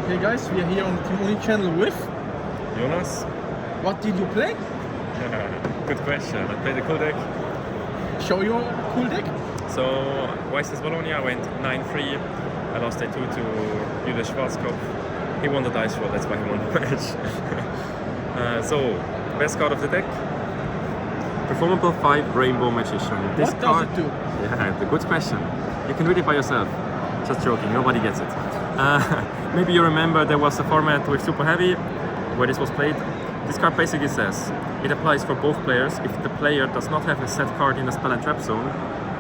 Okay guys, we are here on Team Runick channel with Jonas? What did you play? Good question. I played a cool deck. Show your cool deck. So, YCS Bologna, I went 9-3. I lost a 2 to Julius Schwarzkopf. He won the dice roll, that's why he won the match. So, best card of the deck? Performable 5 Rainbow Magician. This What card, does it do? Yeah, the good question. You can read it by yourself. Just joking, nobody gets it. Maybe you remember there was a format with Super Heavy where this was played. This card basically says it applies for both players. If the player does not have a set card in the spell and trap zone,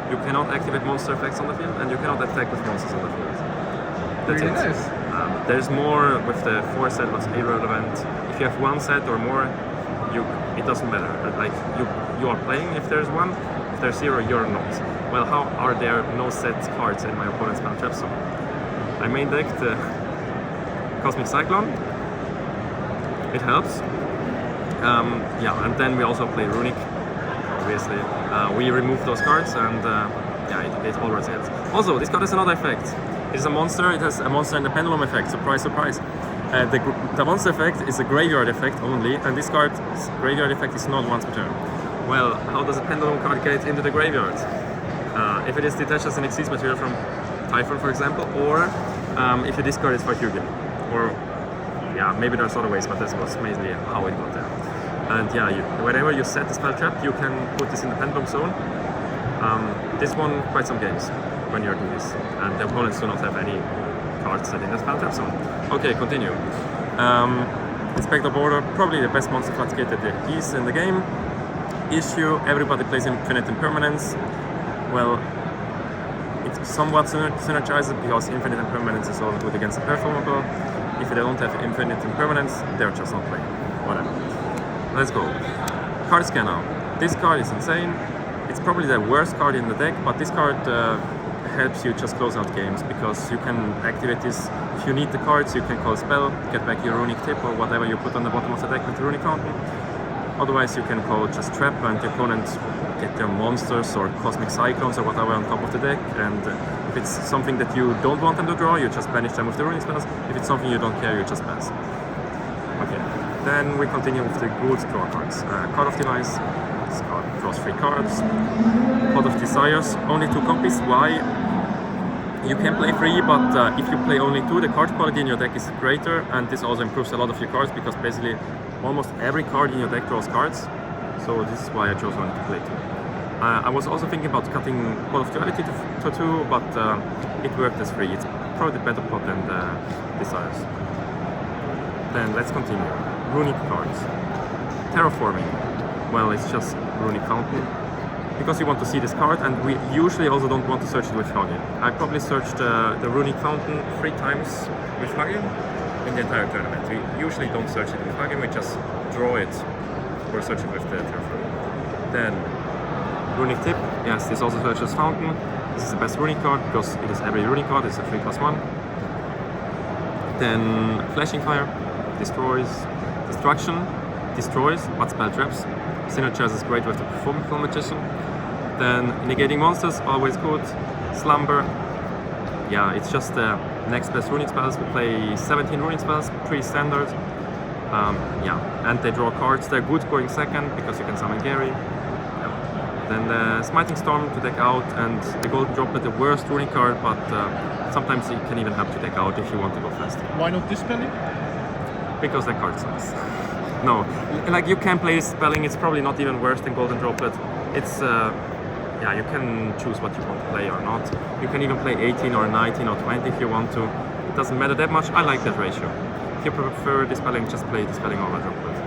you cannot activate monster effects on the field and you cannot attack with monsters on the field. That's Really it. nice. There's more with the 4 set was irrelevant. If you have 1 set or more, it doesn't matter. Like you are playing if there's 1, if there's 0, you're not. Well, how are there no set cards in my opponent's spell and trap zone? I main decked the Cosmic Cyclone. It helps. Yeah, and then we also play Runick, obviously. We remove those cards and yeah, it always helps. Also, this card has another effect. It is a monster, it has a monster and a pendulum effect, surprise, surprise. The monster effect is a graveyard effect only, and this card's graveyard effect is not once per turn. Well, how does a pendulum card get into the graveyard? If it is detached as an Xyz material from Typhon, for example, or if you discard it for Hugin. Or, yeah, maybe there's other ways, but this was mainly how it got there. And yeah, whenever you set the spell trap, you can put this in the pendulum zone. This won quite some games when you're doing this, and the opponents do not have any cards set in the spell trap zone. Okay, continue. Inspector Border, probably the best monster flat kit that there is in the game. Issue, everybody plays Infinite Impermanence. Well, it's somewhat synergized because Infinite Impermanence is all good against the Performable. If they don't have Infinite Impermanence, they're just not playing. Whatever. Let's go. Card Scanner. This card is insane. It's probably the worst card in the deck, but this card helps you just close out games because you can activate this. If you need the cards, you can call spell, get back your Runick tip or whatever you put on the bottom of the deck with the Runick Fountain. Otherwise, you can call just trap and the opponent get their monsters or cosmic cyclones or whatever on top of the deck. And if it's something that you don't want them to draw, you just banish them with the Runick spells. If it's something you don't care, you just pass. Okay, then we continue with the good draw cards. Card of Demise. This card draws 3 cards. Pot of Desires, only 2 copies. Why? You can play 3, but if you play only 2, the card quality in your deck is greater, and this also improves a lot of your cards because basically almost every card in your deck draws cards. So this is why I chose only to play 2. I was also thinking about cutting Pot of Duality to 2, but it worked as 3. It's probably the better pot than the Desires. Then let's continue. Runick cards. Terraforming. Well, it's just Runick Fountain. Because we want to see this card, and we usually also don't want to search it with Hugin. I probably searched the Runick Fountain 3 times with Hugin in the entire tournament. We usually don't search it with Hugin, we just draw it or search it with the Terraforming. Then, Runick Tip. Yes, this also searches Fountain. This is the best Runick card because it is every Runick card, it's a 3+1. Then, Flashing Fire. Destroys. Destruction. Destroys, but spell traps. Synergize is great with the Performable Magician. Then negating monsters, always good. Slumber. Yeah, it's just the next best Runick spells. We play 17 Runick spells, 3 standard. Yeah, and they draw cards. They're good going second because you can summon Gary. Yeah. Then the Smiting Storm to deck out, and the Golden Droplet, the worst Runick card, but sometimes it can even help to deck out if you want to go fast. Why not Dispelling? Because that card sucks. No, like you can play Spelling, it's probably not even worse than Golden Droplet. It's, yeah, you can choose what you want to play or not. You can even play 18 or 19 or 20 if you want to. It doesn't matter that much, I like that ratio. If you prefer Dispelling, just play Dispelling over Droplet.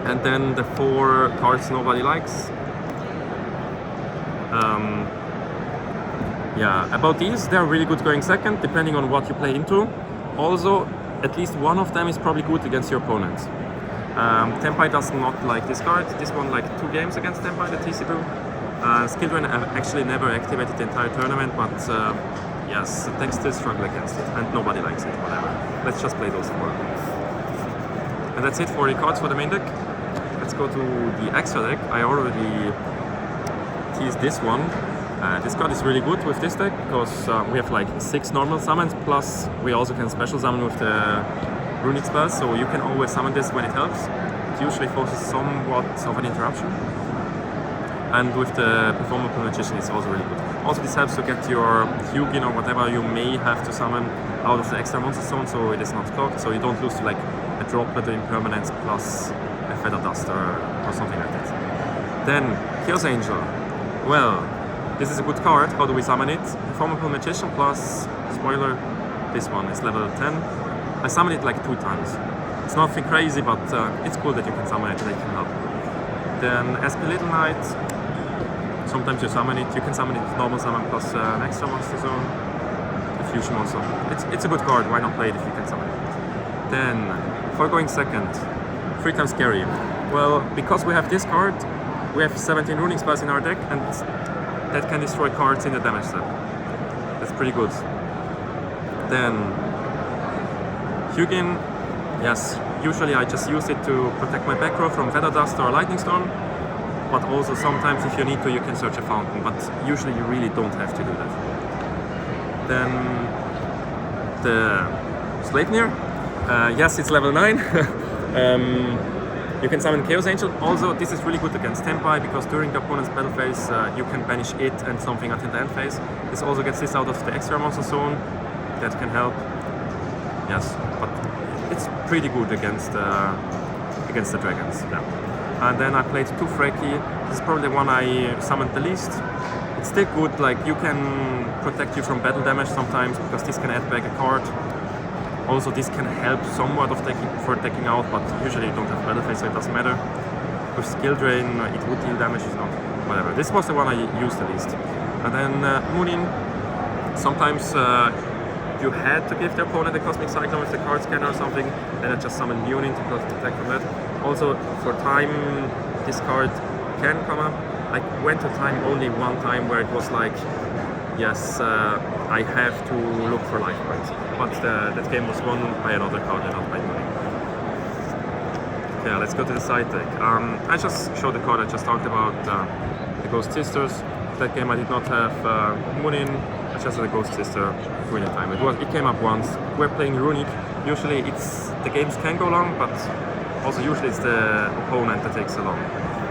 And then the 4 cards nobody likes. Yeah, about these, they're really good going second, depending on what you play into. Also, at least one of them is probably good against your opponent. Tempai does not like this card. This won like 2 games against Tempai, the TC Brew. Skill Drain actually never activated the entire tournament, but yes, the deck still struggle against it, and nobody likes it, whatever. Let's just play those 4. And that's it for the cards for the main deck. Let's go to the extra deck. I already teased this one. This card is really good with this deck because we have like 6 normal summons, plus we also can special summon with the Runick spells, so you can always summon this when it helps. It usually forces somewhat of an interruption. And with the Performable Magician it's also really good. Also this helps to get your Hugin or whatever you may have to summon out of the extra monster zone, so it is not clogged, so you don't lose to like a Droplet or Impermanence plus a Feather Duster or something like that. Then Chaos Angel. Well, this is a good card. How do we summon it? Performable Magician plus, spoiler, this one is level 10. I summoned it like 2 times. It's nothing crazy, but it's cool that you can summon it, that it can help. Then SP Little Knight. Sometimes you summon it. You can summon it with normal summon plus an extra monster zone, a fusion monster. It's a good card. Why not play it if you can summon it? Then, for going second, 3 times Scary. Well, because we have this card, we have 17 Runick spells in our deck, and that can destroy cards in the damage step. That's pretty good. Then Hugin, yes, usually I just use it to protect my back row from Feather Dust or Lightning Storm, but also sometimes if you need to you can search a fountain, but usually you really don't have to do that. Then the Sleipnir, yes, it's level 9. You can summon Chaos Angel. Also, this is really good against Tempai because during the opponent's battle phase, you can banish it and something until the end phase. This also gets this out of the extra monster zone. That can help. Yes, but it's pretty good against the dragons. Yeah. And then I played 2 Freki. This is probably the one I summoned the least. It's still good. Like you can protect you from battle damage sometimes because this can add back a card. Also, this can help somewhat of taking out, but usually you don't have battle phase, so it doesn't matter. With skill drain, it would deal damage, it's not whatever. This was the one I used the least. And then Moonin. Sometimes you had to give the opponent a Cosmic Cyclone with the card scanner or something, then I just summoned Moonin to protect from that. Also, for time, this card can come up. I went to time only one time where it was like, yes, I have to look for life points. But that game was won by another card and not by Runick. Yeah, let's go to the side deck. I just showed the card I just talked about, the Ghost Sisters. That game I did not have Moonin, I just had the Ghost Sister winning time. It came up once. We're playing Runick. Usually the games can go long, but also usually it's the opponent that takes a long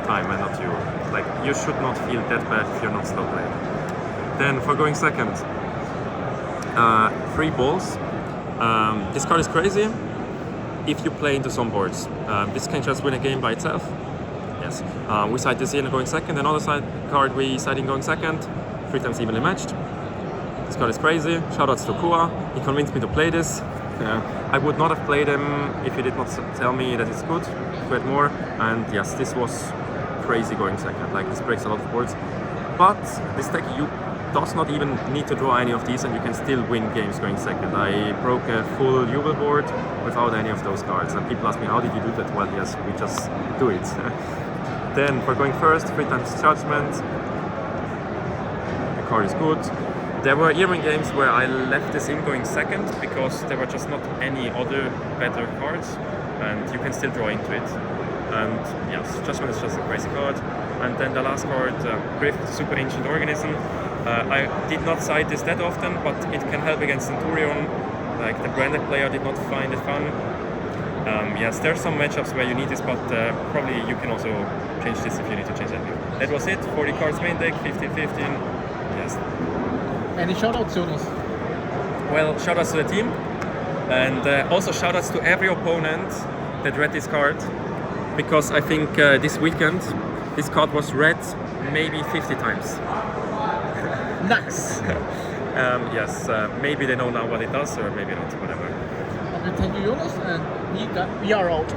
time and not you. Like, you should not feel that bad if you're not slow playing. Then for going second, 3 balls. This card is crazy if you play into some boards. This can just win a game by itself. Yes. We side this in going second, another side card we side in going second, 3 times evenly matched. This card is crazy. Shoutouts to Kua. He convinced me to play this. I would not have played him if he did not tell me that it's good to add more. And yes, this was crazy going second. Like, this breaks a lot of boards. But this deck, you does not even need to draw any of these and you can still win games going second. I broke a full Jubel board without any of those cards, and people ask me, how did you do that? Well, yes, we just do it. Then for going first, 3 times Judgment. The card is good. There were even games where I left this in going second because there were just not any other better cards and you can still draw into it. And yes, Judgment is just a crazy card. And then the last card, Griff, Super Ancient Organism. I did not side this that often, but it can help against Centurion. Like, the branded player did not find it fun. Yes, there are some matchups where you need this, but probably you can also change this if you need to change anything. That was it, 40 cards main deck, 15-15. Yes. Any shoutouts, Jonas? Well, shoutouts to the team, and also shoutouts to every opponent that read this card, because I think this weekend this card was read maybe 50 times. Nice! Yes, maybe they know now what it does, or maybe not, whatever. Okay, thank you, Jonas, and we are out.